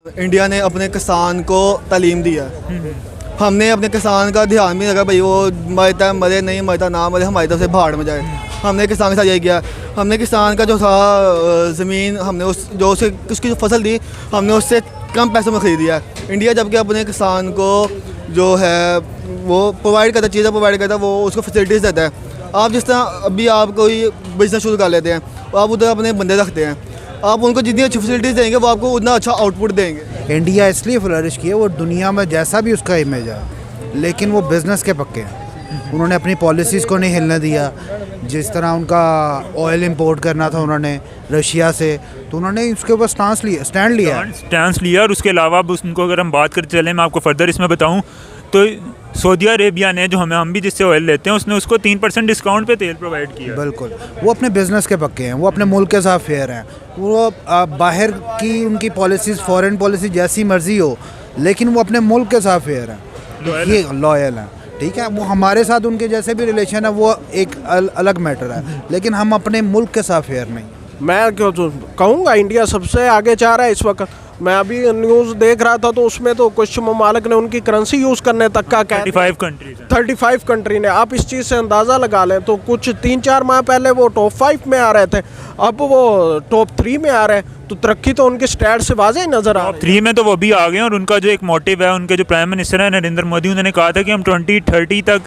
India ने अपने किसान को तालीम दी है। हमने अपने किसान का ध्यान भी नहीं रखा, भाई वो मरता मरे नहीं मरता ना मरे, हमारी तरफ से भाड़ में जाए। हमने किसान के साथ यही किया। हमने किसान का जो था ज़मीन, हमने उसकी जो फसल दी, हमने उससे कम पैसों में ख़रीदी है। इंडिया जबकि अपने किसान को जो है वो प्रोवाइड करता, चीज़ें प्रोवाइड करता, वो उसको फैसिलिटीज़ देता है। आप जिस तरह अभी आप कोई बिज़नेस शुरू कर लेते हैं, आप उधर अपने बंदे रखते हैं, आप उनको जितनी अच्छी फैसिलिटीज़ देंगे वो आपको उतना अच्छा आउटपुट देंगे। इंडिया इसलिए फ्लरिश की है, वो दुनिया में जैसा भी उसका इमेज है, लेकिन वो बिज़नेस के पक्के हैं। उन्होंने अपनी पॉलिसीज़ को नहीं हिलने दिया। जिस तरह उनका ऑयल इंपोर्ट करना था उन्होंने रशिया से, तो उन्होंने उसके ऊपर स्टैंड लिया। और उसके अलावा उनको अगर हम बात करते चलें, मैं आपको फर्दर इसमें बताऊं तो सऊदी अरेबिया ने जो हम भी जिससे ऑयल लेते हैं, उसने उसको 3% डिस्काउंट पे तेल प्रोवाइड किया। बिल्कुल, वो अपने बिज़नेस के पक्के हैं, वो अपने मुल्क के साथ फेयर हैं। वो बाहर की उनकी पॉलिसीज़, फॉरेन पॉलिसी जैसी मर्ज़ी हो, लेकिन वो अपने मुल्क के साथ फेयर हैं, ये लॉयल हैं। ठीक है, वो हमारे साथ उनके जैसे भी रिलेशन है वो एक अलग मैटर है, लेकिन हम अपने मुल्क के साथ फेयर नहीं। मैं क्यों तो कहूँगा इंडिया सबसे आगे जा रहा है इस वक्त। मैं अभी न्यूज़ देख रहा था तो उसमें तो कुछ ममालिक ने उनकी करेंसी यूज़ करने तक का कहा। 35 कंट्री ने। आप इस चीज़ से अंदाज़ा लगा लें तो कुछ 3-4 माह पहले वो टॉप 5 में आ रहे थे, अब वो टॉप 3 में आ रहे हैं। तो तरक्की तो उनके स्टैट से वाज़े नज़र आ रही है। टॉप 3 में तो वो भी आ गए, और उनका जो एक मोटिव है, उनके जो प्राइम मिनिस्टर है नरेंद्र मोदी, उन्होंने कहा था कि हम 2030 तक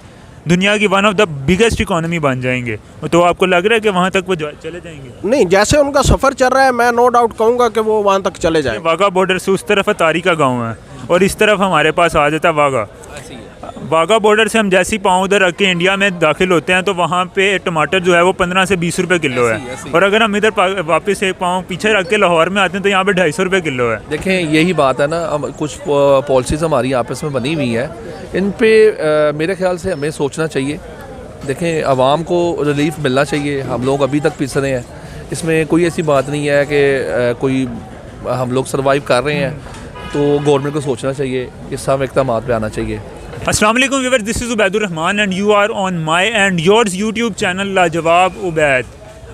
दुनिया की one of the biggest economy बन जाएंगे। तो आपको लग रहा है कि वहाँ तक वो चले जाएंगे? नहीं, जैसे उनका सफ़र चल रहा है, मैं नो डाउट कहूँगा कि वो वहाँ तक चले जाएंगे। वाघा बॉर्डर से उस तरफ तारी का गाँव है और इस तरफ हमारे पास आ जाता है वाघा बॉर्डर से हम जैसे ही पाँव उधर रख के इंडिया में दाखिल होते हैं तो वहाँ पे टमाटर जो है वो 15 से 20 रुपए किलो है। और अगर हम इधर वापस एक पाँव पीछे रख के लाहौर में आते हैं तो यहाँ पे 250 रुपए किलो है। देखें, यही बात है ना, कुछ पॉलिसीज़ हमारी आपस में बनी हुई है, इन पे मेरे ख्याल से हमें सोचना चाहिए। देखें, आवाम को रिलीफ मिलना चाहिए। हम लोग अभी तक पिस रहे हैं, इसमें कोई ऐसी बात नहीं है कि कोई हम लोग सर्वाइव कर रहे हैं, तो गवर्नमेंट को सोचना चाहिए, इस सब इक़दामात पे आना चाहिए। अस्सलाम वालेकुम viewers, this is Ubaidur Rahman and you are on my and yours YouTube channel Lajawab Ubaid.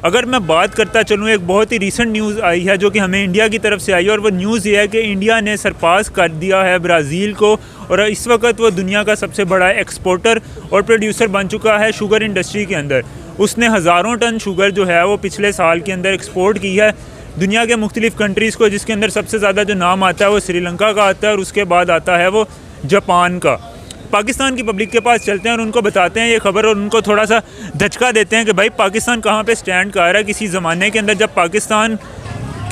अगर मैं बात करता चलूँ, एक बहुत ही रीसेंट न्यूज़ आई है जो कि हमें इंडिया की तरफ से आई है, और वो न्यूज़ ये है कि इंडिया ने सरपास कर दिया है ब्राज़ील को, और इस वक्त वो दुनिया का सबसे बड़ा एक्सपोर्टर और प्रोड्यूसर बन चुका है शुगर इंडस्ट्री के अंदर। उसने हज़ारों टन शुगर जो है वो पिछले साल के अंदर एक्सपोर्ट की है दुनिया के मुख्तलिफ़ कंट्रीज़ को, जिसके अंदर सबसे ज़्यादा जो नाम आता है वो श्रीलंका का आता है, और उसके बाद आता है वो जापान का। पाकिस्तान की पब्लिक के पास चलते हैं और उनको बताते हैं ये खबर, और उनको थोड़ा सा धचका देते हैं कि भाई पाकिस्तान कहाँ पे स्टैंड कर रहा है। किसी ज़माने के अंदर जब पाकिस्तान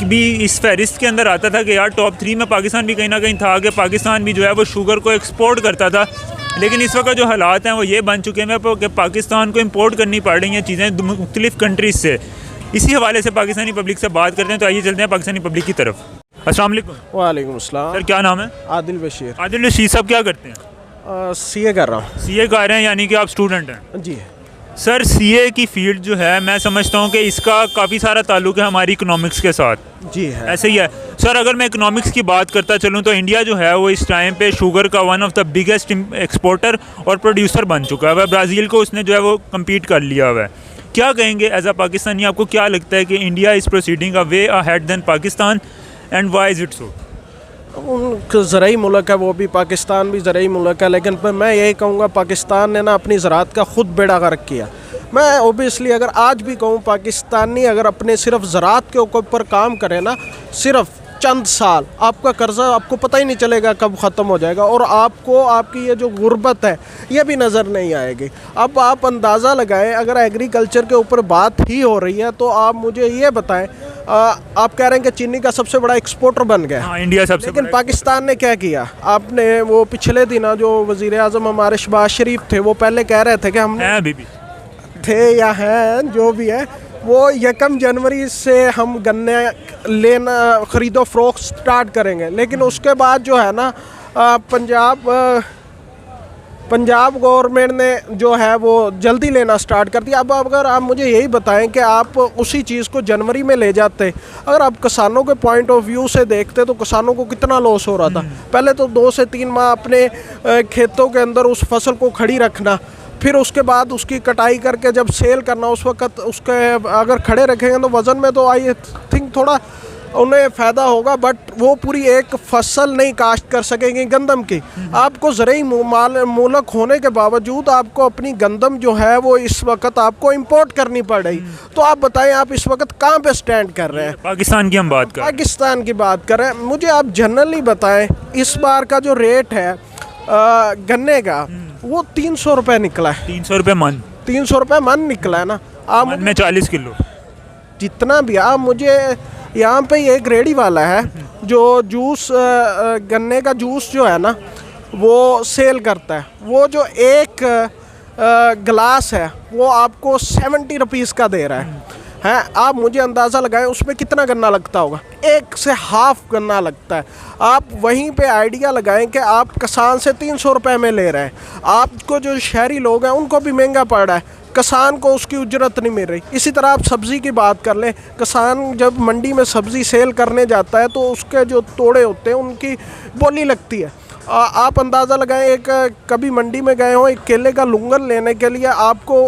भी इस फहरिस्त के अंदर आता था कि यार टॉप 3 में पाकिस्तान भी कहीं ना कहीं था, कि पाकिस्तान भी जो है वो शुगर को एक्सपोर्ट करता था, लेकिन इस वक्त जो हालात हैं वो ये बन चुके हैं कि पाकिस्तान को इम्पोर्ट करनी पड़ रही हैं चीज़ें मुख्तलिफ़ कंट्रीज़ से। इसी हवाले से पाकिस्तानी पब्लिक से बात करते हैं, तो आइए चलते हैं पाकिस्तानी पब्लिक की तरफ। अस्सलाम वालेकुम। वालेकुम अस्सलाम। सर, क्या नाम है? आदिल बशीर। आदिल बशीर साहब, क्या करते हैं? सीए कर रहा हूँ। सीए कर रहे हैं, यानी कि आप स्टूडेंट हैं? जी सर, सीए की फील्ड जो है मैं समझता हूँ कि इसका काफ़ी सारा ताल्लुक है हमारी इकोनॉमिक्स के साथ। जी है, ऐसे ही है सर। अगर मैं इकोनॉमिक्स की बात करता चलूँ तो इंडिया जो है वो इस टाइम पे शुगर का one of the biggest exporter और प्रोड्यूसर बन चुका है। ब्राज़ील को उसने जो है वो कम्पीट कर लिया हुआ है। क्या कहेंगे एज अ पाकिस्तानी, आपको क्या लगता है कि India is proceeding a way ahead than Pakistan, and why is it so? उनका ज़राई मुल्क है, वो भी पाकिस्तान भी ज़राई मुल्क है, लेकिन मैं यही कहूँगा पाकिस्तान ने ना अपनी ज़राअत का ख़ुद बेड़ा गर्क किया। मैं ओबियसली अगर आज भी कहूँ, पाकिस्तानी अगर अपने सिर्फ ज़राअत के ऊपर काम करे ना, सिर्फ चंद साल, आपका कर्जा आपको पता ही नहीं चलेगा कब ख़त्म हो जाएगा, और आपको आपकी ये जो गुर्बत है ये भी नज़र नहीं आएगी। अब आप अंदाज़ा लगाएं, अगर एग्रीकल्चर के ऊपर बात ही हो रही है तो आप मुझे ये बताएं, आप कह रहे हैं कि चीनी का सबसे बड़ा एक्सपोर्टर बन गया। हाँ, इंडिया सबसे, लेकिन पाकिस्तान ने क्या किया? आपने वो पिछले दिन जो वज़ीर आज़म हमारे शहबाज शरीफ थे, वो पहले कह रहे थे कि हम थे या हैं जो भी है, वो 1 जनवरी से हम गन्ने लेना ख़रीदो फ़रोख्त स्टार्ट करेंगे, लेकिन उसके बाद जो है ना पंजाब गवर्नमेंट ने जो है वो जल्दी लेना स्टार्ट कर दिया। अब अगर आप मुझे यही बताएं कि आप उसी चीज़ को जनवरी में ले जाते, अगर आप किसानों के पॉइंट ऑफ व्यू से देखते तो किसानों को कितना लॉस हो रहा था। पहले तो 2 से 3 माह अपने खेतों के अंदर उस फसल को खड़ी रखना, फिर उसके बाद उसकी कटाई करके जब सेल करना, उस वक्त उसके अगर खड़े रखेंगे तो वज़न में तो आई थिंक थोड़ा उन्हें फ़ायदा होगा, बट वो पूरी एक फसल नहीं काश्त कर सकेंगे गंदम की। आपको ज़रूरी मुल्क होने के बावजूद आपको अपनी गंदम जो है वो इस वक्त आपको इंपोर्ट करनी पड़ रही। तो आप बताएं, आप इस वक्त कहाँ पे स्टैंड कर रहे हैं? पाकिस्तान की हम बात कर रहे हैं। पाकिस्तान की बात करें, मुझे आप जनरली बताएं इस बार का जो रेट है गन्ने का वो 300 रुपये निकला है। 300 रुपये मन? 300 रुपये मन निकला है ना। आप मन में 40 किलो जितना भी, आप मुझे यहाँ पे एक रेडी वाला है जो जूस गन्ने का जूस जो है ना वो सेल करता है, वो जो एक गिलास है वो आपको 70 रुपीज़ का दे रहा है। आप मुझे अंदाज़ा लगाएं उसमें कितना गन्ना लगता होगा, 1 से हाफ गन्ना लगता है। आप वहीं पे आइडिया लगाएं कि आप किसान से 300 रुपये में ले रहे हैं, आपको जो शहरी लोग हैं उनको भी महंगा पड़ रहा है, किसान को उसकी उजरत नहीं मिल रही। इसी तरह आप सब्ज़ी की बात कर लें, किसान जब मंडी में सब्ज़ी सेल करने जाता है तो उसके जो तोड़े होते हैं उनकी बोली लगती है। आप अंदाज़ा लगाएं, एक कभी मंडी में गए हो एक केले का लुंगर लेने के लिए आपको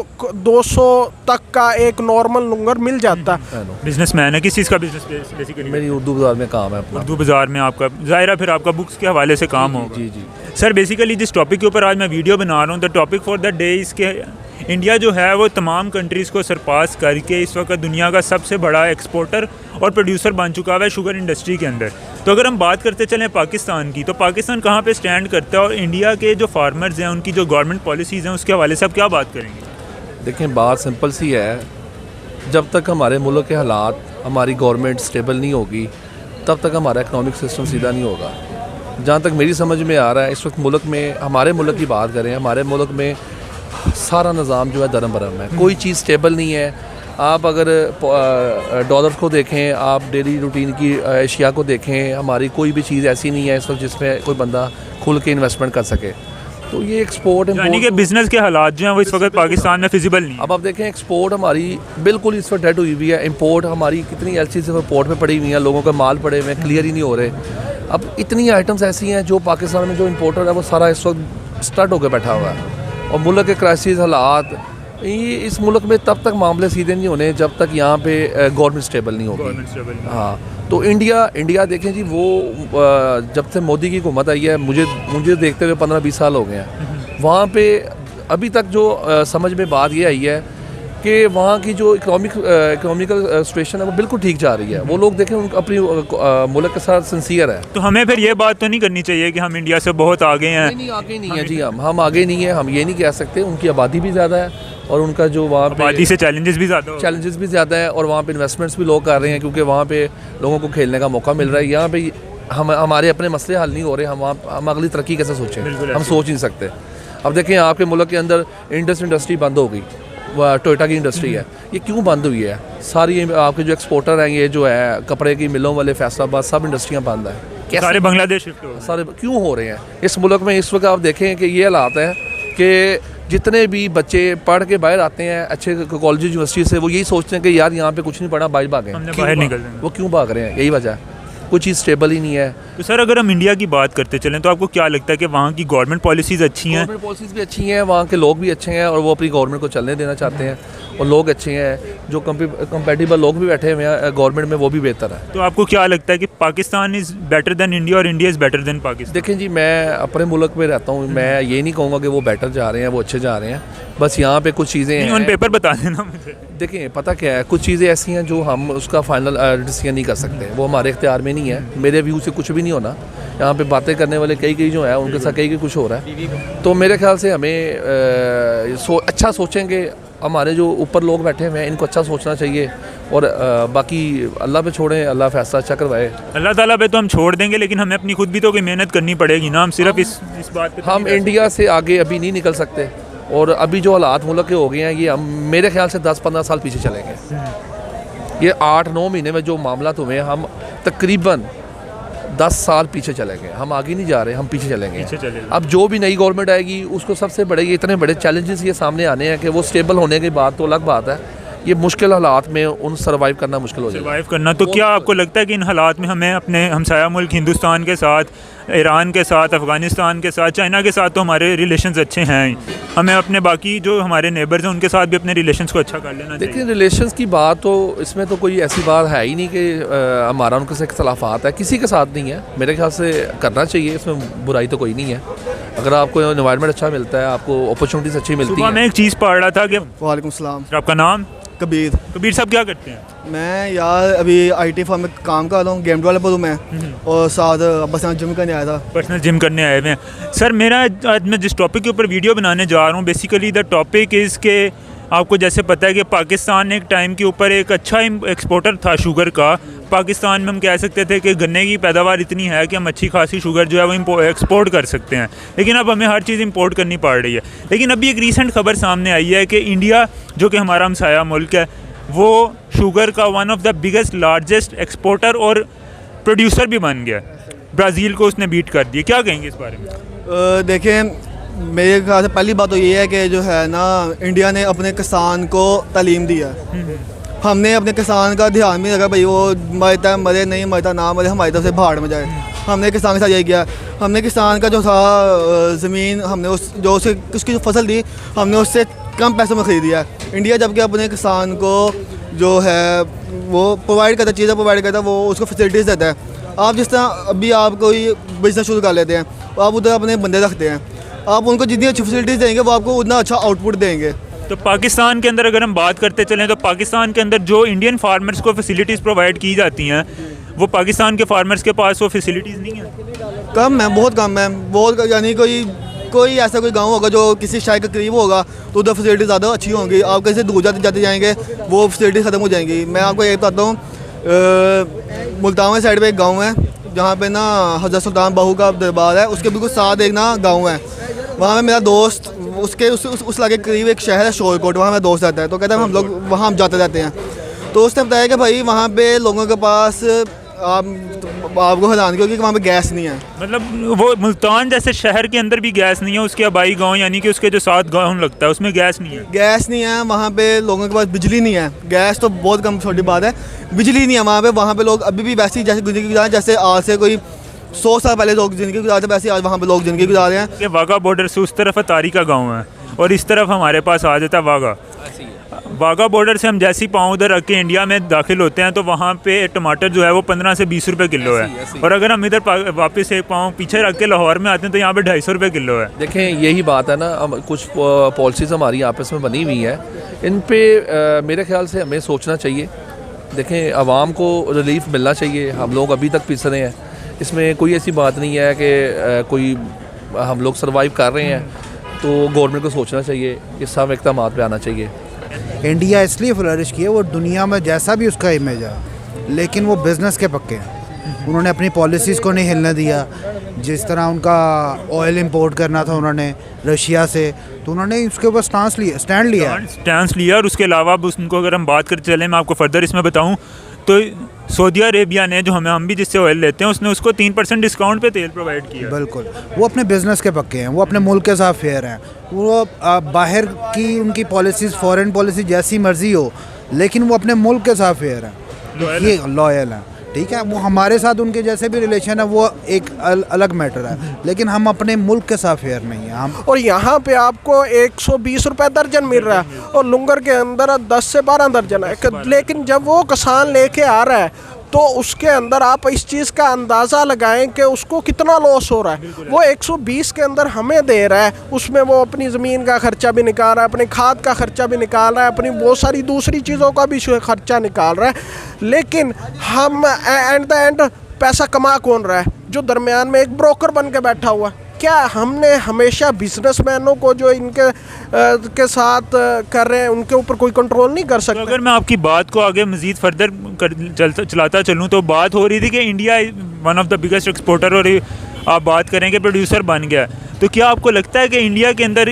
200 तक का एक नॉर्मल लुंगर मिल जाता है। बिजनेसमैन है, किस चीज़ का बिजनेस बेसिकली? मेरी उर्दू बाज़ार में काम है अपना। उर्दू बाज़ार में आपका ज़ाहिर है फिर आपका बुक्स के हवाले से काम होगा। जी जी। सर बेसिकली जिस टॉपिक के ऊपर आज मैं वीडियो बना रहा हूँ, the topic for the day इसके इंडिया जो है वो तमाम कंट्रीज़ को सरपास करके इस वक्त दुनिया का सबसे बड़ा एक्सपोर्टर और प्रोड्यूसर बन चुका है शुगर इंडस्ट्री के अंदर। तो अगर हम बात करते चलें पाकिस्तान की, तो पाकिस्तान कहाँ पे स्टैंड करता है और इंडिया के जो फार्मर्स हैं उनकी जो गवर्नमेंट पॉलिसीज़ हैं उसके हवाले से आप क्या बात करेंगे? देखें, बात सिंपल सी है, जब तक हमारे मुल्क के हालात, हमारी गवर्नमेंट स्टेबल नहीं होगी तब तक हमारा इकनॉमिक सिस्टम सीधा नहीं होगा। जहाँ तक मेरी समझ में आ रहा है इस वक्त मुल्क में, हमारे मुल्क की बात करें, हमारे मुल्क में सारा निज़ाम जो है दरम बरम है, कोई चीज़ स्टेबल नहीं है। आप अगर डॉलर को देखें, आप डेली रूटीन की अशिया को देखें, हमारी कोई भी चीज़ ऐसी नहीं है इस वक्त जिसमें कोई बंदा खुल के इन्वेस्टमेंट कर सके। तो ये एक्सपोर्ट यानी कि बिज़नेस के हालात जो हैं वो इस वक्त पाकिस्तान में फिजिबल नहीं है। अब आप देखें, एक्सपोर्ट हमारी बिल्कुल इस वक्त डेड हुई हुई है। इंपोर्ट हमारी कितनी एल सी पोर्ट पे पड़ी हुई हैं, लोगों के माल पड़े हुए हैं, क्लियर ही नहीं हो रहे। अब इतनी आइटम्स ऐसी हैं जो पाकिस्तान में जो इम्पोर्टर है वो सारा इस वक्त स्टड होकर बैठा हुआ है। और मुल्क के क्राइसिस हालात, ये इस मुल्क में तब तक मामले सीधे नहीं होने जब तक यहाँ पे गवर्नमेंट स्टेबल नहीं होगी। हाँ, तो इंडिया देखें जी, वो जब से मोदी की हुकूमत आई है, मुझे देखते हुए 15-20 साल हो गए हैं। वहाँ पे अभी तक जो समझ में बात ये आई है कि वहाँ की जो इकोनॉमिकल सिचुएशन है वो बिल्कुल ठीक जा रही है। वो लोग देखें अपनी मुल्क के साथ सिंसियर है। तो हमें फिर ये बात तो नहीं करनी चाहिए कि हम इंडिया से बहुत आगे हैं? नहीं, आगे नहीं है जी, हम आगे नहीं है, हम ये नहीं कह सकते। उनकी आबादी भी ज़्यादा है और उनका जो वहाँ पे आबादी से चैलेंजेस भी ज़्यादा है और वहाँ पे इन्वेस्टमेंट्स भी लोग कर रहे हैं क्योंकि वहाँ पे लोगों को खेलने का मौका मिल रहा है। यहाँ पे हमारे अपने मसले हल नहीं हो रहे, हम अगली तरक्की कैसे सोचें? हम सोच नहीं सकते। अब देखें, आपके मुल्क के अंदर इंडस्ट्री बंद हो गई, टोयोटा की इंडस्ट्री है, ये क्यों बंद हुई है? सारी आपके जो एक्सपोर्टर हैं, ये जो है कपड़े की मिलों वाले, फैसलाबाद, सब इंडस्ट्रियाँ बंद है। सारे बांग्लादेश शिफ्ट हो, सारे क्यों हो रहे हैं इस मुल्क में? इस वक्त आप देखें कि ये हालात है कि जितने भी बच्चे पढ़ के बाहर आते हैं अच्छे कॉलेज यूनिवर्सिटी से, वो यही सोचते हैं कि यार यहाँ पे कुछ नहीं पढ़ा, बाहर भागें। बाहर निकल जाएं। वो क्यों भाग रहे हैं? यही वजह है, कुछ चीज़ स्टेबल ही नहीं है। तो सर अगर हम इंडिया की बात करते चलें तो आपको क्या लगता है कि वहाँ की गवर्नमेंट पॉलिसीज़ अच्छी हैं? गवर्नमेंट पॉलिसीज़ भी अच्छी हैं, वहाँ के लोग भी अच्छे हैं और वो अपनी गवर्नमेंट को चलने देना चाहते हैं और लोग अच्छे हैं। जो कंपेटिबल लोग भी बैठे हुए हैं गवर्नमेंट में, वो भी बेहतर है। तो आपको क्या लगता है कि Pakistan is better than India और India is better than Pakistan? देखें जी, मैं अपने मुल्क में रहता हूँ, मैं ये नहीं कहूँगा कि वो बेटर जा रहे हैं, वो अच्छे जा रहे हैं। बस यहाँ पे कुछ चीज़ें हैं, ऑन पेपर बता देना मुझे। देखें, पता क्या है, कुछ चीज़ें ऐसी हैं जो हम उसका फाइनल डिसीजन नहीं कर सकते, वो हमारे इख्तियार में नहीं है। मेरे व्यू से कुछ भी नहीं होना। यहाँ पे बातें करने वाले कई जो हैं उनके साथ कई कुछ हो रहा है। तो मेरे ख्याल से हमें अच्छा सोचेंगे। हमारे जो ऊपर लोग बैठे हुए हैं इनको अच्छा सोचना चाहिए और बाकी अल्लाह पे छोड़ें, अल्लाह फैसला अच्छा करवाए। अल्लाह ताला पे तो हम छोड़ देंगे, लेकिन हमें अपनी खुद भी तो कोई मेहनत करनी पड़ेगी ना। हम सिर्फ इस बात पे हम इंडिया से आगे अभी नहीं निकल सकते और अभी जो हालात मुल्क के हो गए हैं, ये हम मेरे ख्याल से 10-15 साल पीछे चलेंगे। ये 8-9 महीने में जो मामला हुए हैं, हम तकरीबन 10 साल पीछे चले गए। हम आगे नहीं जा रहे, हम पीछे चलेंगे। अब जो भी नई गवर्नमेंट आएगी उसको सबसे बड़े, ये इतने बड़े चैलेंजेस ये सामने आने हैं कि वो स्टेबल होने के बाद तो अलग बात है ये मुश्किल हालात में उन सर्वाइव करना मुश्किल हो जाएगा। सर्वाइव करना, तो क्या आपको लगता है कि इन हालात में हमें अपने हमसाया मुल्क हिंदुस्तान के साथ, ईरान के साथ, अफ़गानिस्तान के साथ, चाइना के साथ तो हमारे रिलेशंस अच्छे हैं, हमें अपने बाकी जो हमारे नेबर्स हैं उनके साथ भी अपने रिलेशंस को अच्छा कर लेना चाहिए? देखिए, रिलेशंस की बात तो इसमें तो कोई ऐसी बात है ही नहीं कि हमारा उनके से इख्तलाफात है, किसी के साथ नहीं है। मेरे ख्याल से करना चाहिए, इसमें बुराई तो कोई नहीं है। अगर आपको एनवायरनमेंट अच्छा मिलता है, आपको अपॉर्चुनिटीज़ अच्छी मिलती सुबह हैं। मैं एक चीज़ पढ़ रहा था कि वालेकुम सलाम। आपका नाम? कबीर। कबीर साहब क्या करते हैं? मैं यार अभी IT फॉर्म में काम कर रहा हूँ, गेम डेवलपर हूँ मैं, और साथ बस यहाँ जिम करने आया था। पर्सनल जिम करने आए हुए हैं। सर, मेरा आज मैं जिस टॉपिक के ऊपर वीडियो बनाने जा रहा हूँ, बेसिकली द टॉपिक इज़ के आपको जैसे पता है कि पाकिस्तान एक टाइम के ऊपर एक अच्छा एक्सपोर्टर था शुगर का। पाकिस्तान में हम कह सकते थे कि गन्ने की पैदावार इतनी है कि हम अच्छी खासी शुगर जो है वो एक्सपोर्ट कर सकते हैं, लेकिन अब हमें हर चीज़ इंपोर्ट करनी पड़ रही है। लेकिन अभी एक रीसेंट खबर सामने आई है कि इंडिया, जो कि हमारा हमसाया मुल्क है, वो शुगर का one of the biggest largest exporter और प्रोड्यूसर भी बन गया। ब्राज़ील को उसने बीट कर दिया। क्या कहेंगे इस बारे में? देखें, मेरे ख्याल से पहली बात तो ये है कि जो है ना, इंडिया ने अपने किसान को तालीम दी है। हमने अपने किसान का ध्यान भी रखा, भाई वो मरता है मरे, नहीं मरता ना मरे, हमारी तरफ से भाड़ में जाए। हमने किसान के साथ यही किया। हमने किसान का जो था ज़मीन, हमने उसकी जो फसल दी, हमने उससे कम पैसों में ख़रीदी है। इंडिया जबकि अपने किसान को जो है वो प्रोवाइड करता, चीज़ें प्रोवाइड करता, वो उसको फैसिलिटीज़ देता है। आप जिस तरह अभी आप कोई बिजनेस शुरू कर लेते हैं, आप उधर अपने बंदे रखते हैं, आप उनको जितनी अच्छी फैसिलिटीज़ देंगे वो आपको उतना अच्छा आउटपुट देंगे। तो पाकिस्तान के अंदर अगर हम बात करते चलें, तो पाकिस्तान के अंदर जो इंडियन फार्मर्स को फैसिलिटीज़ प्रोवाइड की जाती हैं, वो पाकिस्तान के फार्मर्स के पास वो फैसिलिटीज़ नहीं है। कम है, बहुत कम है, बहुत। यानी कोई ऐसा कोई गांव होगा जो किसी शहर के करीब होगा तो उधर फैसिलिटी ज़्यादा अच्छी होंगी। आप कैसे दूर जाते जाएंगे वो फैसिलिटी ख़त्म हो जाएंगी। मैं आपको ये बताता हूँ, मुल्तान साइड पे एक गांव है जहाँ पे ना हज़रत सुल्तान बाहू का दरबार है, उसके बिल्कुल साथ एक ना गाँव है। वहाँ पे मेरा दोस्त, उसके उस इलाके के करीब एक शहर है शोरकोट, वहाँ मेरा दोस्त रहता है। तो कहता है हम लोग वहाँ जाते रहते हैं। तो उसने बताया कि भाई वहाँ पे लोगों के पास आपको हैरान होगी कि वहाँ पे गैस नहीं है। मतलब वो मुल्तान जैसे शहर के अंदर भी गैस नहीं है, उसके आबाई गांव यानी कि उसके जो 7 गांव लगता है उसमें गैस नहीं है। गैस नहीं है वहाँ पे, लोगों के पास बिजली नहीं है। गैस तो बहुत कम छोटी बात है, बिजली नहीं है वहाँ पे। वहाँ पे लोग अभी भी वैसे ही जैसे ज़िंदगी गुजार, जैसे आज से कोई 100 साल पहले लोग ज़िंदगी गुजारते, वैसे आज वहाँ पे लोग ज़िंदगी गुजार रहे हैं। कि वाघा बॉर्डर से उस तरफ अतारी का गाँव है और इस तरफ हमारे पास आ जाता है वाघा बॉर्डर से हम जैसे ही पाँव उधर रख के इंडिया में दाखिल होते हैं तो वहाँ पे टमाटर जो है वो 15 से 20 रुपए किलो है। और अगर हम इधर वापस एक पाँव पीछे रख के लाहौर में आते हैं तो यहाँ पे 250 रुपये किलो है। देखें, यही बात है ना, कुछ पॉलिसीज़ हमारी आपस में बनी हुई हैं, इन पे मेरे ख्याल से हमें सोचना चाहिए। देखें, आवाम को रिलीफ मिलना चाहिए। हम लोग अभी तक पिस रहे हैं, इसमें कोई ऐसी बात नहीं है कि कोई हम लोग सर्वाइव कर रहे हैं। तो गवर्नमेंट को सोचना चाहिए, इस सब इक़दाम पे आना चाहिए। इंडिया इसलिए फ्लरिश की है, वो दुनिया में जैसा भी उसका इमेज है, लेकिन वो बिज़नेस के पक्के हैं। उन्होंने अपनी पॉलिसीज़ को नहीं हिलने दिया। जिस तरह उनका ऑयल इंपोर्ट करना था उन्होंने रशिया से, तो उन्होंने उसके ऊपर स्टैंड लिया। और उसके अलावा उनको अगर हम बात करते चलें, मैं आपको फर्दर इसमें बताऊँ तो सऊदी अरेबिया ने, जो हम भी जिससे ऑयल लेते हैं, उसने उसको 3% डिस्काउंट पे तेल प्रोवाइड किया। बिल्कुल, वो अपने बिज़नेस के पक्के हैं, वो अपने मुल्क के साथ फेयर हैं। वो बाहर की उनकी पॉलिसीज़, फॉरेन पॉलिसी जैसी मर्ज़ी हो, लेकिन वो अपने मुल्क के साथ फेयर हैं, ये लॉयल हैं। ठीक है, वो हमारे साथ उनके जैसे भी रिलेशन है वो एक अलग मैटर है, लेकिन हम अपने मुल्क के साथ फेयर नहीं है हम। और यहाँ पे आपको 120 रुपये दर्जन मिल रहा है और लुंगर के अंदर 10 से 12 दर्जन है। लेकिन जब वो किसान लेके आ रहा है तो उसके अंदर आप इस चीज़ का अंदाज़ा लगाएं कि उसको कितना लॉस हो रहा है। वो 120 के अंदर हमें दे रहा है, उसमें वो अपनी ज़मीन का ख़र्चा भी निकाल रहा है, अपनी खाद का ख़र्चा भी निकाल रहा है, अपनी बहुत सारी दूसरी चीज़ों का भी ख़र्चा निकाल रहा है। लेकिन हम एट द एंड पैसा कमा कौन रहा है? जो दरमियान में एक ब्रोकर बन के बैठा हुआ है। क्या हमने हमेशा बिजनेसमैनों को जो इनके के साथ कर रहे हैं उनके ऊपर कोई कंट्रोल नहीं कर सकते? तो अगर मैं आपकी बात को आगे मज़ीद फर्दर चलाता चलूँ तो बात हो रही थी कि India one of the biggest exporter और आप बात करें कि प्रोड्यूसर बन गया। तो क्या आपको लगता है कि इंडिया के अंदर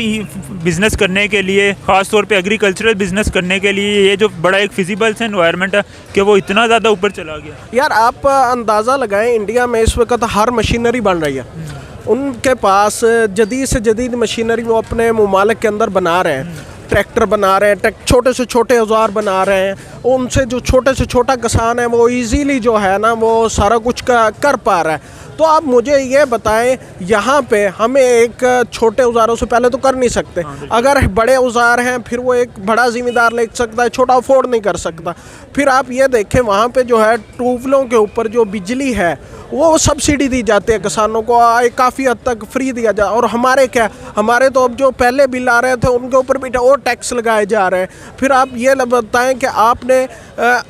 बिज़नेस करने के लिए, ख़ास तौर पे एग्रीकल्चरल बिज़नेस करने के लिए, ये जो बड़ा एक फिजिबल से एनवायरनमेंट है कि वो इतना ज़्यादा ऊपर चला गया? यार आप अंदाज़ा लगाएं, इंडिया में इस वक्त हर मशीनरी बन रही है। उनके पास जदीद से जदीद मशीनरी वो अपने मुमालिक के अंदर बना रहे हैं, ट्रैक्टर बना रहे हैं, छोटे से छोटे औजार बना रहे हैं, उनसे जो छोटे से छोटा किसान है वो इजीली जो है ना वो सारा कुछ कर पा रहा है। तो आप मुझे ये बताएं, यहाँ पे हमें एक छोटे औजारों से पहले तो कर नहीं सकते, अगर बड़े औजार हैं फिर वो एक बड़ा ज़िम्मेदार ले सकता है, छोटा अफोर्ड नहीं कर सकता। फिर आप ये देखें वहाँ पे जो है ट्यूबवेलों के ऊपर जो बिजली है वो सब्सिडी दी जाती है किसानों को, काफ़ी हद तक फ्री दिया जा, और हमारे क्या, हमारे तो अब जो पहले बिल आ रहे थे उनके ऊपर भी और टैक्स लगाए जा रहे हैं। फिर आप ये बताएं कि आपने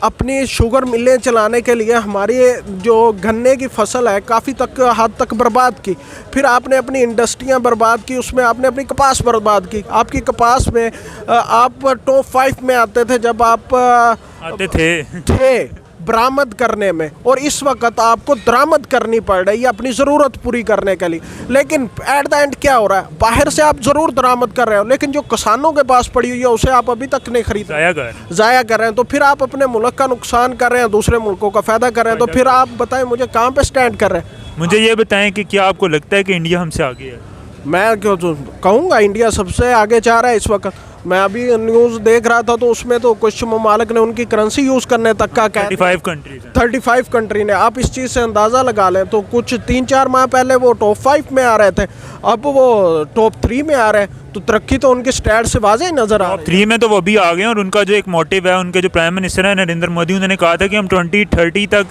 अपनी शुगर मिलें चलाने के लिए हमारी जो गन्ने की फसल है काफ़ी हद तक बर्बाद की, फिर आपने अपनी इंडस्ट्रियां बर्बाद की, उसमें आपने अपनी कपास बर्बाद की। आपकी कपास में आप टॉप 5 में आते थे जब आप आते थे बरामद करने में, और इस वक्त आपको दरामद करनी पड़ रही है अपनी ज़रूरत पूरी करने के लिए। लेकिन एट द एंड क्या हो रहा है, बाहर से आप ज़रूर दरामद कर रहे हो लेकिन जो किसानों के पास पड़ी हुई है उसे आप अभी तक नहीं खरीद, ज़ाया कर रहे हैं। तो फिर आप अपने मुल्क का नुकसान कर रहे हैं, दूसरे मुल्कों का फ़ायदा कर रहे हैं। तो फिर आप बताएं मुझे कहाँ पे स्टैंड कर रहे हैं। मुझे ये बताएं कि क्या आपको लगता है कि इंडिया हमसे आगे है? मैं क्यों कहूँगा इंडिया सबसे आगे जा रहा है इस वक्त। मैं अभी न्यूज़ देख रहा था तो उसमें तो कुछ ममालिक ने उनकी करेंसी यूज़ करने तक का कहा, 35 कंट्री ने। आप इस चीज़ से अंदाज़ा लगा लें तो कुछ 3-4 माह पहले वो टॉप 5 में आ रहे थे, अब वो टॉप 3 में आ रहे हैं। तो तरक्की तो उनके स्टैट से वाज़ेह नज़र आ रही है। टॉप 3 में तो वो भी आ गए, और उनका जो एक मोटिव है, उनके जो प्राइम मिनिस्टर है नरेंद्र मोदी, उन्होंने कहा था कि हम 2030 तक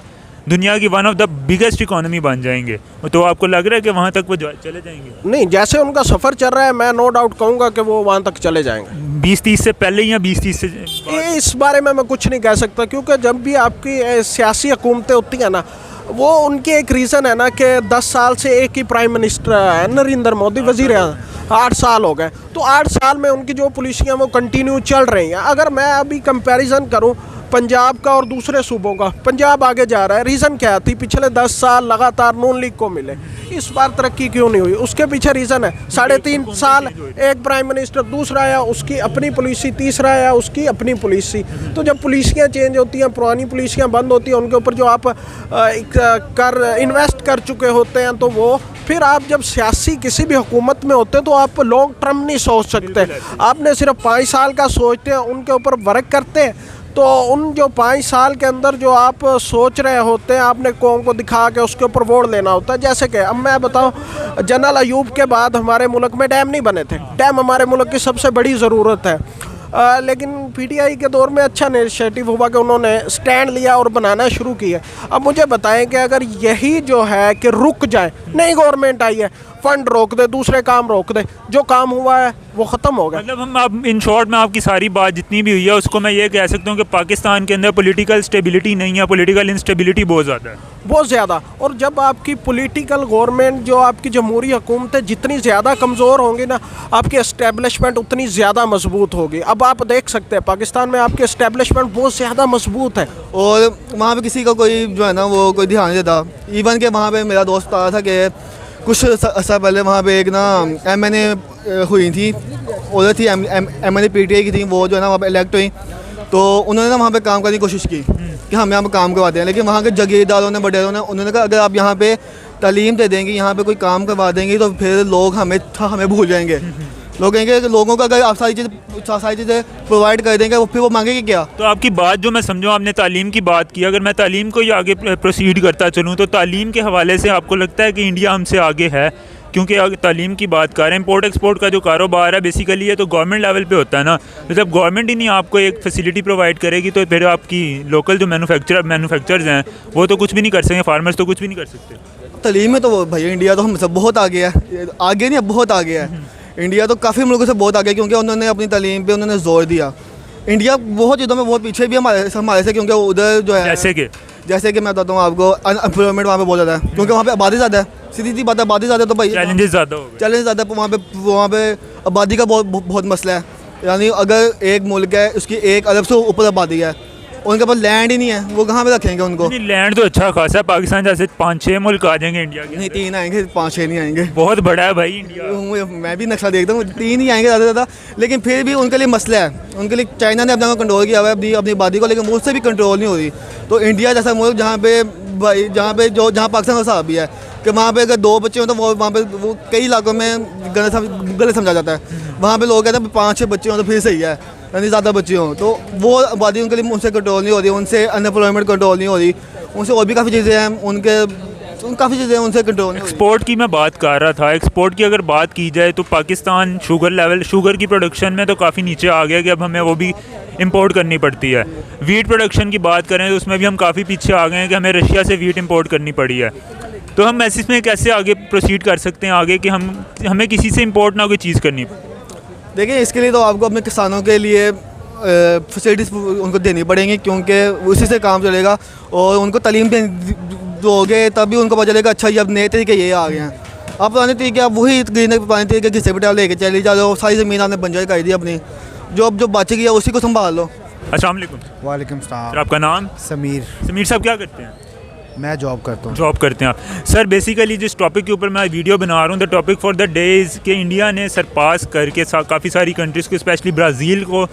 दुनिया की one of the biggest economy बन जाएंगे। तो आपको लग रहा है कि वहाँ तक वो चले जाएंगे? नहीं, जैसे उनका सफ़र चल रहा है मैं नो डाउट कहूँगा कि वो वहाँ तक चले जाएंगे। 20-30 से पहले या 20-30 से? इस बारे में मैं कुछ नहीं कह सकता, क्योंकि जब भी आपकी सियासी हुकूमतें होती हैं ना, वो उनकी एक रीज़न है ना कि 10 साल से एक ही प्राइम मिनिस्टर है, नरेंद्र मोदी वज़ीर है, 8 साल हो गए। तो 8 साल में उनकी जो पॉलिसियाँ वो कंटिन्यू चल रही हैं। अगर मैं अभी कंपैरिजन करूं पंजाब का और दूसरे सूबों का, पंजाब आगे जा रहा है। रीज़न क्या थी, पिछले 10 साल लगातार नून लीग को मिले, इस बार तरक्की क्यों नहीं हुई? उसके पीछे रीज़न है 3.5 साल एक प्राइम मिनिस्टर, दूसरा आया उसकी अपनी पॉलिसी, तीसरा आया उसकी अपनी पॉलिसी। तो जब पॉलिसियाँ चेंज होती हैं, पुरानी पॉलिसियाँ बंद होती हैं, उनके ऊपर जो आप इन्वेस्ट कर चुके होते हैं, तो वो फिर आप जब सियासी किसी भी हुकूमत में होते हैं तो आप लॉन्ग टर्म नहीं सोच सकते। आपने सिर्फ 5 साल का सोचते हैं, उनके ऊपर वर्क करते हैं। तो उन जो 5 साल के अंदर जो आप सोच रहे होते हैं, आपने कौम को दिखा के उसके ऊपर वोट लेना होता है। जैसे कि अब मैं बताऊं, जनरल अयूब के बाद हमारे मुल्क में डैम नहीं बने थे। डैम हमारे मुल्क की सबसे बड़ी ज़रूरत है। लेकिन पीटीआई के दौर में अच्छा इनिशिएटिव हुआ कि उन्होंने स्टैंड लिया और बनाना शुरू किया। अब मुझे बताएं कि अगर यही जो है कि रुक जाए, नई गवर्नमेंट आई है, फंड रोक दे, दूसरे काम रोक दे, जो काम हुआ है वो ख़त्म हो गया। मतलब हम अब इन शॉर्ट में आपकी सारी बात जितनी भी हुई है उसको मैं ये कह सकता हूँ कि पाकिस्तान के अंदर पॉलिटिकल स्टेबिलिटी नहीं है, पॉलिटिकल इंस्टेबिलिटी बहुत ज़्यादा है, बहुत ज़्यादा। और जब आपकी पॉलिटिकल गवर्नमेंट, जो आपकी जमहूरी हुकूमतें जितनी ज़्यादा कमज़ोर होंगी ना, आपकी इस्टेब्लिशमेंट उतनी ज़्यादा मजबूत होगी। अब आप देख सकते हैं पाकिस्तान में आपकी इस्टेब्लिशमेंट बहुत ज़्यादा मजबूत है, और वहाँ पे किसी का कोई जो है ना वो कोई ध्यान नहीं देता। इवन के वहाँ पे मेरा दोस्त बता रहा था कि कुछ अर्सा पहले वहाँ पे एक ना MNA हुई थी, उधर थी MNA PTI की थी, वो जो है ना वहाँ पे इलेक्ट हुई। तो उन्होंने ना वहाँ पे काम करने की कोशिश की कि हम यहाँ पे काम करवाते हैं, लेकिन वहाँ के जगीरदारों ने, बडेरों ने, उन्होंने कहा अगर आप यहाँ पे तालीम दे देंगे, यहाँ पे कोई काम करवा देंगे तो फिर लोग हमें भूल जाएंगे। लोग कहेंगे कि लोगों को अगर आप सारी चीज़ें प्रोवाइड कर देंगे वो फिर वो मांगेंगे क्या। तो आपकी बात जो मैं समझूँ, आपने तालीम की बात की, अगर मैं तालीम को ही आगे प्रोसीड करता चलूँ तो तालीम के हवाले से आपको लगता है कि इंडिया हमसे आगे है? क्योंकि अगर तालीम की बात करें, इम्पोर्ट एक्सपोर्ट का जो कारोबार है बेसिकली ये तो गवर्नमेंट लेवल पे होता है ना। तो जब गवर्नमेंट ही नहीं आपको एक फैसिलिटी प्रोवाइड करेगी तो फिर आपकी लोकल जो मैन्युफैक्चरर्स हैं वो तो कुछ भी नहीं कर सकते, फार्मर्स तो कुछ भी नहीं कर सकते। तालीम में तो भैया इंडिया तो हमसे बहुत आगे है, आगे नहीं बहुत आगे है। इंडिया तो काफ़ी मुल्कों से बहुत आगे, क्योंकि उन्होंने अपनी तालीम पे उन्होंने जोर दिया। इंडिया बहुत चीज़ों में बहुत पीछे भी हमारे से, क्योंकि उधर जो है जैसे कि मैं बताता हूँ आपको, अनएम्प्लॉयमेंट वहाँ पे बहुत ज़्यादा है, क्योंकि वहाँ पे आबादी ज़्यादा है। सीधी सी बात है, आबादी ज़्यादा है तो भाई चैलेंजेस ज़्यादा वहाँ पे आबादी का बहुत मसला है। यानी अगर एक मुल्क है, उसकी 1 अरब से ऊपर आबादी है, उनके पास लैंड ही नहीं है, वो कहाँ पे रखेंगे उनको? नहीं, लैंड तो अच्छा खासा है, पाकिस्तान जैसे 5-6 मुल्क आ जाएंगे इंडिया के। नहीं, 3 आएंगे, 5-6 नहीं आएंगे। बहुत बड़ा है भाई इंडिया। मैं भी नक्शा देखता हूँ, 3 ही आएंगे ज़्यादा से ज़्यादा। लेकिन फिर भी उनके लिए मसला है, उनके लिए चाइना ने अपना कंट्रोल किया हुआ है अपनी आबादी को, लेकिन मुझसे भी कंट्रोल नहीं हो रही। तो इंडिया जैसा मुल्क जहाँ पाकिस्तान का हिसाब भी है कि वहाँ पे अगर 2 बच्चे हों तो वो वहाँ पे वो कई इलाकों में गलत समझा जाता है। वहाँ पे लोग कहते हैं 5-6 बच्चे हों तो फिर सही है, यानी ज़्यादा बच्चे हों तो वो आबादी उनके लिए उनसे कंट्रोल नहीं हो रही, उनसे अनएम्प्लॉयमेंट कंट्रोल नहीं हो रही, उनसे और भी काफ़ी चीज़ें हैं, काफ़ी चीज़ें उनसे कंट्रोल नहीं हो रही। एक्सपोर्ट की मैं बात कर रहा था। एक्सपोर्ट की अगर बात की जाए तो पाकिस्तान शुगर की प्रोडक्शन में तो काफ़ी नीचे आ गया कि अब हमें वो भी इंपोर्ट करनी पड़ती है। वीट प्रोडक्शन की बात करें तो उसमें भी हम काफ़ी पीछे आ गए हैं कि हमें रशिया से वीट इंपोर्ट करनी पड़ी है। तो हम ऐसे में कैसे आगे प्रोसीड कर सकते हैं आगे कि हमें किसी से इंपोर्ट ना कोई चीज़ करनी पड़े? देखिए इसके लिए तो आपको अपने किसानों के लिए फैसिलिटीज़ उनको देनी पड़ेंगी, क्योंकि उसी से काम चलेगा और उनको तालीम दोगे तभी उनको पता चलेगा अच्छा ये अब नए तरीके ये आ गए हैं। आप पुराने तरीके आप वही पुराने तरीके घिसे पिटा लेके चले जाओ, सारी ज़मीन आपने बंजर कर दी अपनी, जो बच गया उसी को संभाल लो। अस्सलाम वालेकुम। वालेकुम सर सलाम। आपका नाम? समीर। समीर साहब क्या करते हैं? मैं जॉब करता हूँ। जॉब करते हैं आप। सर बेसिकली जिस टॉपिक के ऊपर मैं वीडियो बना रहा हूँ, the topic for the day is कि इंडिया ने सरपास करके काफ़ी सारी कंट्रीज़ को, स्पेशली ब्राज़ील को,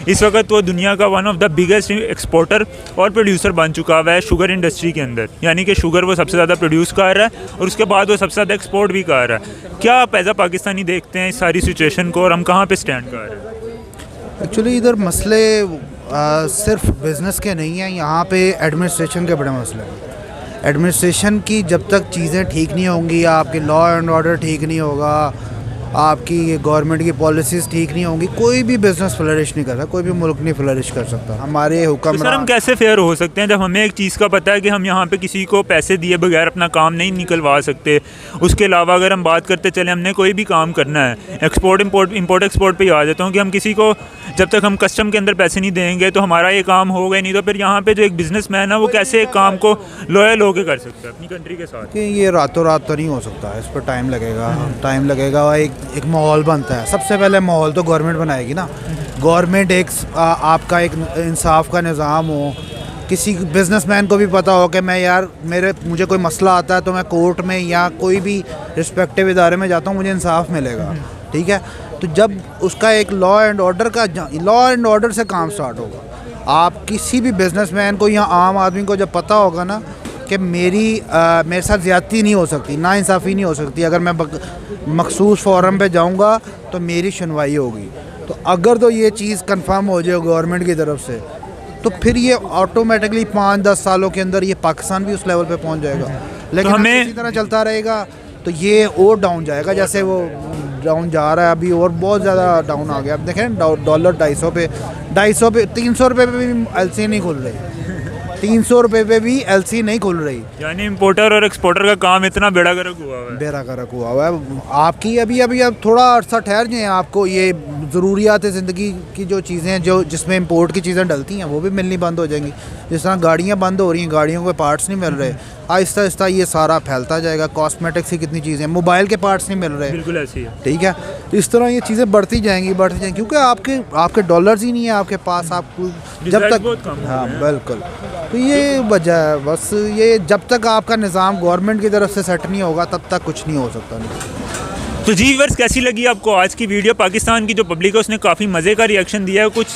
इस वक्त वो दुनिया का one of the biggest exporter और प्रोड्यूसर बन चुका हुआ है शुगर इंडस्ट्री के अंदर। यानी कि शुगर वो सबसे ज़्यादा प्रोड्यूस कर रहा है और उसके बाद वो सबसे ज़्यादा एक्सपोर्ट भी कर रहा है। क्या आप एज अ पाकिस्तानी देखते हैं इस सारी सिचुएशन को और हम कहाँ पर स्टैंड कर रहे हैं? एक्चुअली इधर मसले सिर्फ बिज़नेस के नहीं हैं, यहाँ पे एडमिनिस्ट्रेशन के बड़े मसले हैं। एडमिनिस्ट्रेशन की जब तक चीज़ें ठीक नहीं होंगी, आपकी लॉ एंड ऑर्डर ठीक नहीं होगा, आपकी गवर्नमेंट की पॉलिसीज़ ठीक नहीं होंगी, कोई भी बिज़नेस फ्लरिश नहीं कर सकता, कोई भी मुल्क नहीं फ्लरिश कर सकता। हमारे तो सर हम कैसे फेयर हो सकते हैं जब हमें एक चीज़ का पता है कि हम यहाँ पे किसी को पैसे दिए बगैर अपना काम नहीं निकलवा सकते? उसके अलावा अगर हम बात करते चले, हमने कोई भी काम करना है, इंपोर्ट एक्सपोर्ट पे ही आ जाता हूँ कि हम किसी को जब तक हम कस्टम के अंदर पैसे नहीं देंगे तो हमारा ये काम होगा ही नहीं। तो फिर यहाँ पे जो एक बिजनेसमैन है वो कैसे एक काम को लॉयल होकर कर सकता है अपनी कंट्री के साथ? कि ये रातों रात तो नहीं हो सकता, इस पर टाइम लगेगा। एक माहौल बनता है। सबसे पहले माहौल तो गवर्नमेंट बनाएगी ना। गवर्नमेंट आपका एक इंसाफ का निज़ाम हो, किसी बिजनेसमैन को भी पता हो कि मैं यार मुझे कोई मसला आता है तो मैं कोर्ट में या कोई भी रिस्पेक्टिव इदारे में जाता हूँ, मुझे इंसाफ मिलेगा, ठीक है। तो जब उसका एक लॉ एंड ऑर्डर से काम स्टार्ट होगा। आप किसी भी बिजनेसमैन को या आम आदमी को जब पता होगा ना कि मेरे साथ ज़्यादती नहीं हो सकती, नाइंसाफ़ी नहीं हो सकती, अगर मैं मखसूस फोरम पे जाऊंगा तो मेरी सुनवाई होगी, तो अगर तो ये चीज़ कंफर्म हो जाए गवर्नमेंट की तरफ से तो फिर ये ऑटोमेटिकली 5-10 सालों के अंदर ये पाकिस्तान भी उस लेवल पे पहुंच जाएगा। लेकिन तो हमें इसी तरह चलता रहेगा तो ये और डाउन जाएगा, जैसे वो डाउन जा रहा है अभी और बहुत ज़्यादा डाउन आ गया। अब देखें डॉलर 250 पे 300 रुपये पे भी एलसी नहीं खुल रही, 300 रुपये पे भी एलसी नहीं खुल रही। यानी इंपोर्टर और एक्सपोर्टर का काम इतना बेड़ा गर्क हुआ हुआ है। आपकी अभी अब थोड़ा अर्सा ठहर जाए, आपको ये ज़रूरियात ज़िंदगी की जो चीज़ें हैं जो जिसमें इंपोर्ट की चीज़ें डलती हैं वो भी मिलनी बंद हो जाएंगी। जिस तरह गाड़ियाँ बंद हो रही हैं, गाड़ियों के पार्ट्स नहीं मिल रहे, आहिस्ता आहिस्ता ये सारा फैलता जाएगा। कॉस्मेटिक्स की कितनी चीज़ें, मोबाइल के पार्ट्स नहीं मिल रहे, बिल्कुल ऐसी है, ठीक है। इस तरह ये चीज़ें बढ़ती जाएंगी क्योंकि आपके डॉलर्स ही नहीं है आपके पास, आपको जब तक, हाँ बिल्कुल, तो ये वजह है बस। ये जब तक आपका निज़ाम गवर्नमेंट की तरफ से सेट नहीं होगा तब तक कुछ नहीं हो सकता। तो जी व्यूअर्स, कैसी लगी आपको आज की वीडियो? पाकिस्तान की जो पब्लिक है उसने काफ़ी मज़े का रिएक्शन दिया है, कुछ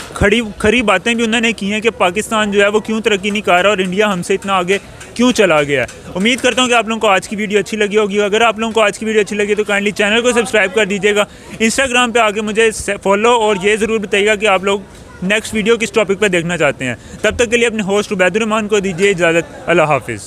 खरी बातें भी उन्होंने की हैं कि पाकिस्तान जो है वो क्यों तरक्की नहीं कर रहा और इंडिया हमसे इतना आगे क्यों चला गया है। उम्मीद करता हूँ कि आप लोगों को आज की वीडियो अच्छी लगी होगी। अगर आप लोगों को आज की वीडियो अच्छी लगी तो काइंडली चैनल को सब्सक्राइब कर दीजिएगा, इंस्टाग्राम पे आके मुझे फॉलो, और ये ज़रूर बताइएगा कि आप लोग नेक्स्ट वीडियो किस टॉपिक पर देखना चाहते हैं। तब तक के लिए अपने होस्ट उबैदुर रहमान को दीजिए इजाज़त। अल्लाह हाफिज़।